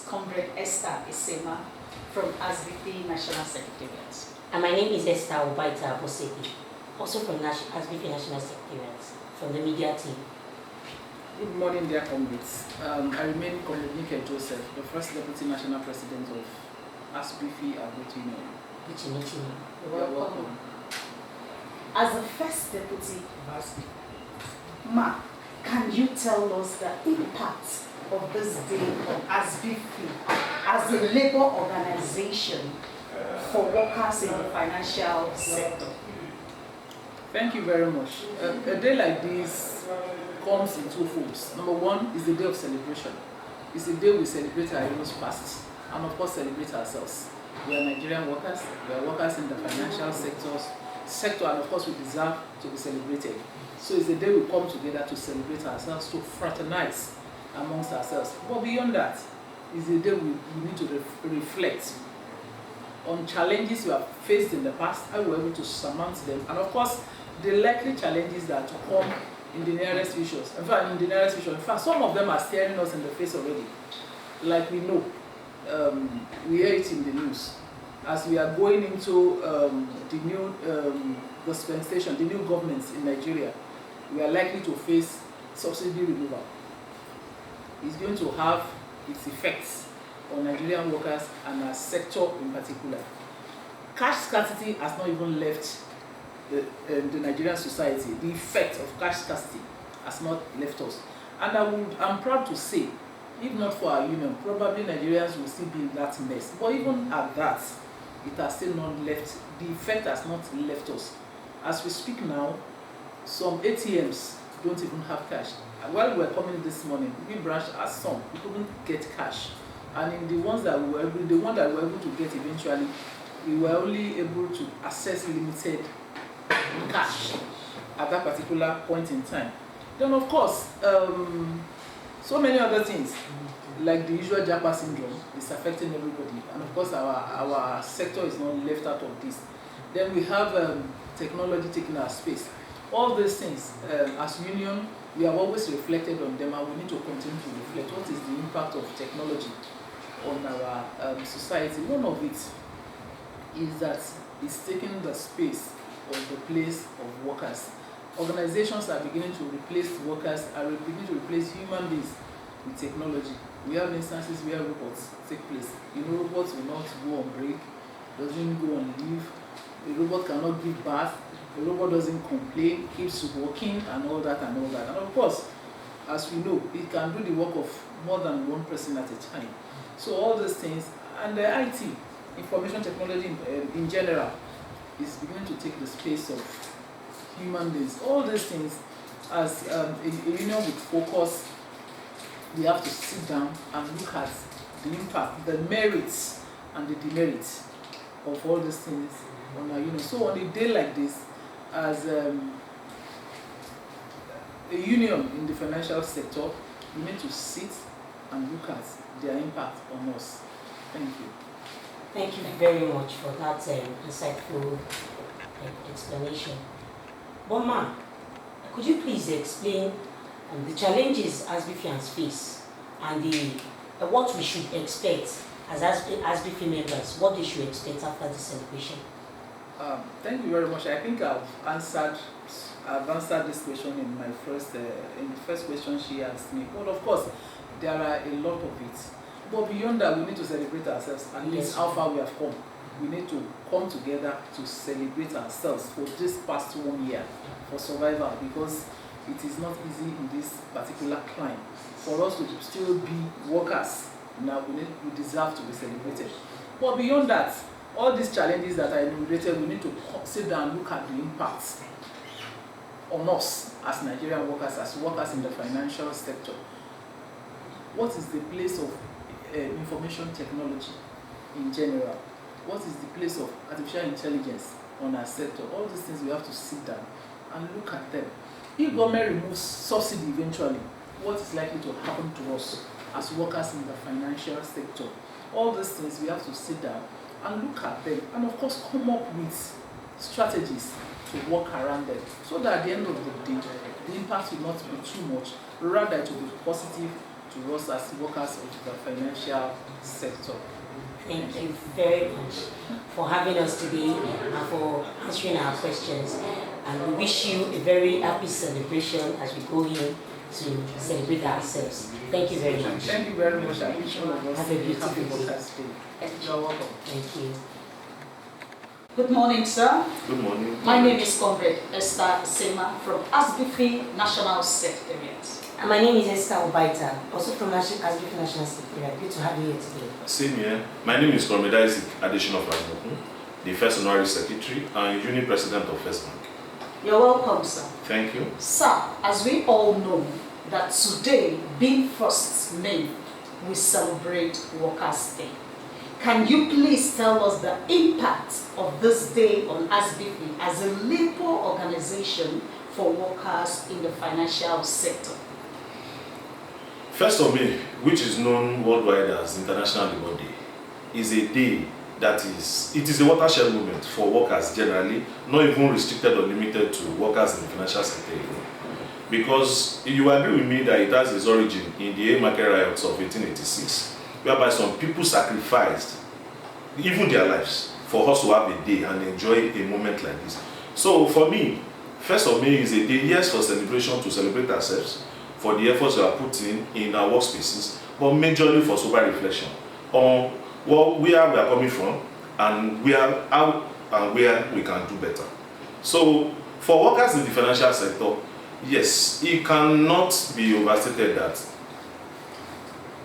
Comrade Esther Isema from ASSBIFI National Secretariat. And my name is Esther Obaita Aboseki, also from ASSBIFI National Secretariat, from the media team. Good morning, dear comrades. I remain Comrade Nika Joseph, the first Deputy National President of ASSBIFI Agri Union. You're welcome. As the first Deputy of ASSBIFI, Ma, can you tell us the impact of this day on ASSBIFI as a labor organization for workers in the financial sector? Thank you very much. A day like this comes in two folds. Number one is the day of celebration. It's a day we celebrate our heroes past and of course celebrate ourselves. We are Nigerian workers, we are workers in the financial sector, and of course we deserve to be celebrated. So it's a day we come together to celebrate ourselves, to fraternize amongst ourselves. But beyond that, it's a day we need to reflect on challenges we have faced in the past, how we were able to surmount them, and of course the likely challenges that to come in the nearest future. In fact, some of them are staring us in the face already. Like we know, we hear it in the news. As we are going into the new dispensation, the new governments in Nigeria, we are likely to face subsidy removal. It's going to have its effects on Nigerian workers and our sector in particular. Cash scarcity has not even left the Nigerian society. The effect of cash scarcity has not left us. And I'm proud to say, if not for our union, probably Nigerians will still be in that mess. But even at that, it has still not left, the effect has not left us. As we speak now, some ATMs don't even have cash. And while we were coming this morning, we branch has some, we couldn't get cash. And in the ones that we were able, the one that we were able to get eventually, we were only able to access limited cash at that particular point in time. Then of course, so many other things, like the usual Japa syndrome, is affecting everybody. And of course, our sector is not left out of this. Then we have technology taking our space. All these things, as union, we have always reflected on them, and we need to continue to reflect. What is the impact of technology on our society? One of it is that it's taking the space of the place of workers. Organizations are beginning to replace workers, are beginning to replace human beings with technology. We have instances where robots take place. You know, robots will not go on break, doesn't go on leave. A robot cannot give birth. A robot doesn't complain, keeps working, and all that and all that. And of course, as we know, it can do the work of more than one person at a time. So all these things, and the IT, information technology in general, is beginning to take the space of human beings. All these things, as a union with focus, we have to sit down and look at the impact, the merits and the demerits of all these things on our union. So on a day like this, as a union in the financial sector, we need to sit and look at their impact on us. Thank you. Thank you very much for that insightful explanation. But ma'am, could you please explain the challenges ASSBIFIans face and what we should expect as ASSBIFI members, what they should expect after the celebration? Thank you very much. I think I've answered this question in my in the first question she asked me. But of course, there are a lot of it. But beyond that, we need to celebrate ourselves, and this is how far we have come. We need to come together to celebrate ourselves for this past 1 year for survival, because it is not easy in this particular climate. For us to still be workers, now we deserve to be celebrated. But beyond that, all these challenges that I enumerated, we need to sit down and look at the impacts on us as Nigerian workers, as workers in the financial sector. What is the place of information technology in general? What is the place of artificial intelligence on our sector? All these things we have to sit down and look at them. If government removes subsidy eventually, what is likely to happen to us as workers in the financial sector? All these things we have to sit down and look at them, and of course come up with strategies to work around them, so that at the end of the day, the impact will not be too much, rather it will be positive to us as workers of the financial sector. Thank you very much for having us today and for answering our questions. And we wish you a very happy celebration as we go in to celebrate ourselves. Thank you very much. Thank you very much. I wish all of us Have a beautiful happy day. Workers' Day. You're welcome. Thank you. Good morning, sir. Good morning. My name is Comrade Esther Sema from ASSBIFI National Secretariat. And my name is Esther Obaita, also from ASSBIFI National Secretariat. Good to have you here today. Same here. My name is Comrade Isaac Additional Fajmoku, the First Honorary Secretary and Unit President of First Bank. You're welcome, sir. Thank you. Sir, as we all know that today, being 1st May, we celebrate Workers' Day. Can you please tell us the impact of this day on ASSBIFI as a labor organization for workers in the financial sector? 1st of May, which is known worldwide as International Labour Day, is a day that is a watershed moment for workers generally, not even restricted or limited to workers in the financial sector alone. Because you agree with me that it has its origin in the A market riots of 1886, whereby some people sacrificed even their lives for us to have a day and enjoy a moment like this. So for me, 1st of May is a day, yes, for celebration, to celebrate ourselves, for the efforts we are putting in our workspaces, but majorly for sober reflection on where we are coming from and how and where we can do better. So for workers in the financial sector, yes, it cannot be overstated that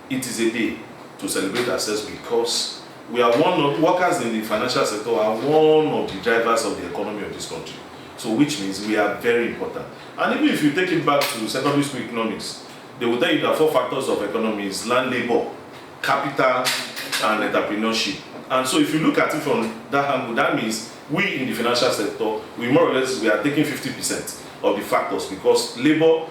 it is a day to celebrate ourselves because we are workers in the financial sector are one of the drivers of the economy of this country. So which means we are very important. And even if you take it back to secondary school economics, they will tell you that 4 factors of economy is land, labor, capital, and entrepreneurship. And so if you look at it from that angle, that means we in the financial sector, we more or less, we are taking 50% of the factors because labor,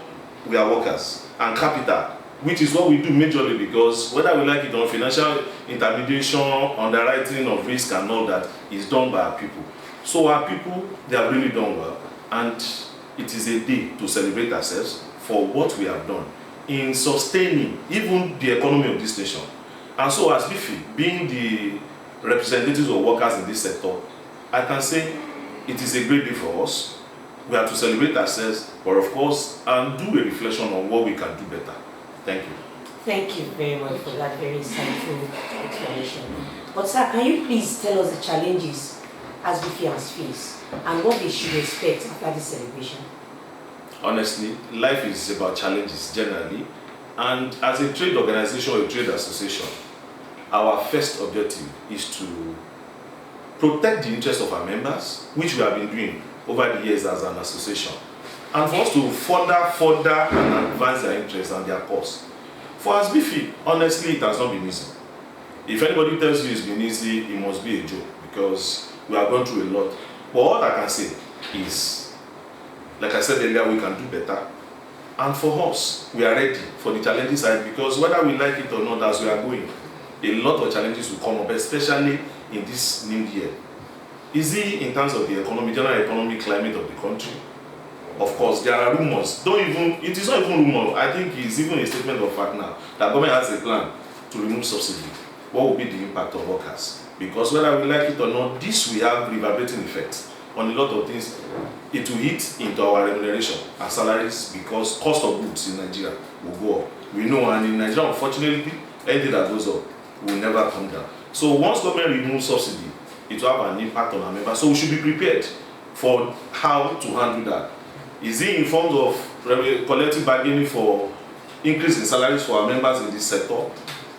we are workers, and capital, which is what we do majorly because whether we like it or not, financial intermediation, underwriting of risk and all that is done by our people. So our people, they have really done well, and it is a day to celebrate ourselves for what we have done in sustaining even the economy of this nation. And so as ASSBIFI, being the representatives of workers in this sector, I can say it is a great day for us. We have to celebrate ourselves, but of course, and do a reflection on what we can do better. Thank you. Thank you very much for that very insightful explanation. But sir, can you please tell us the challenges ASSBIFIans face and what they should expect after this celebration? Honestly, life is about challenges generally, and as a trade organization or a trade association, our first objective is to protect the interests of our members, which we have been doing over the years as an association, and for us to further and advance their interests and their cause. For ASSBIFI, honestly, it has not been easy. If anybody tells you it's been easy, it must be a joke because we have gone through a lot. But what I can say is, like I said earlier, we can do better. And for us, we are ready for the challenges ahead because whether we like it or not, as we are going, a lot of challenges will come up, especially in this new year. Is it in terms of the economy, general economic climate of the country? Of course, there are rumors. It is not even rumor. I think it's even a statement of fact now that government has a plan to remove subsidy. What will be the impact on workers? Because whether we like it or not, this will have reverberating effect on a lot of things. It will hit into our remuneration and salaries because cost of goods in Nigeria will go up. We know, and in Nigeria, unfortunately, anything that goes up will never come down. So once government removes subsidy, it will have an impact on our members. So we should be prepared for how to handle that. Is it in forms of collective bargaining for increase in salaries for our members in this sector?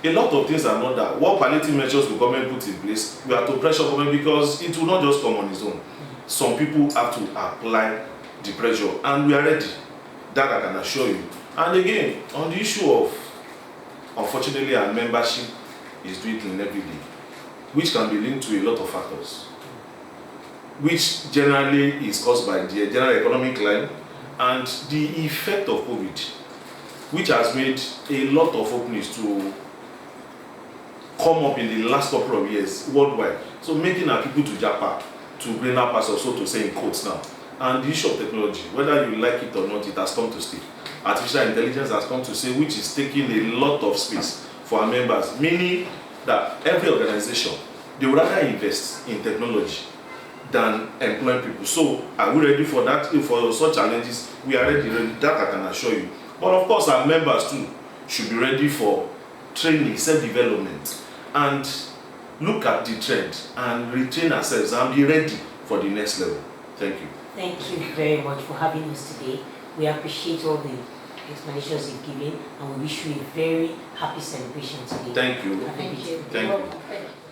A lot of things are not that. What palliative measures will government put in place? We have to pressure government because it will not just come on its own. Some people have to apply the pressure, and we are ready. That I can assure you. And again, on the issue of, unfortunately, our membership is dwindling every day, which can be linked to a lot of factors, which generally is caused by the general economic climate and the effect of COVID, which has made a lot of openings to come up in the last couple of years worldwide. So making our people to Japan, to greener pastures, so to say in quotes now. And the issue of technology, whether you like it or not, it has come to stay. artificial intelligence has come to say, which is taking a lot of space for our members, meaning that every organization, they would rather invest in technology than employ people. So are we ready for that? For such challenges, we are ready, that I can assure you. But of course, our members too should be ready for training, self-development, and look at the trend and retrain ourselves and be ready for the next level. Thank you. Thank you very much for having us today. We appreciate all the explanations you've given, and we wish you a very happy celebration today. Thank you. Have a good day. Thank you. Welcome.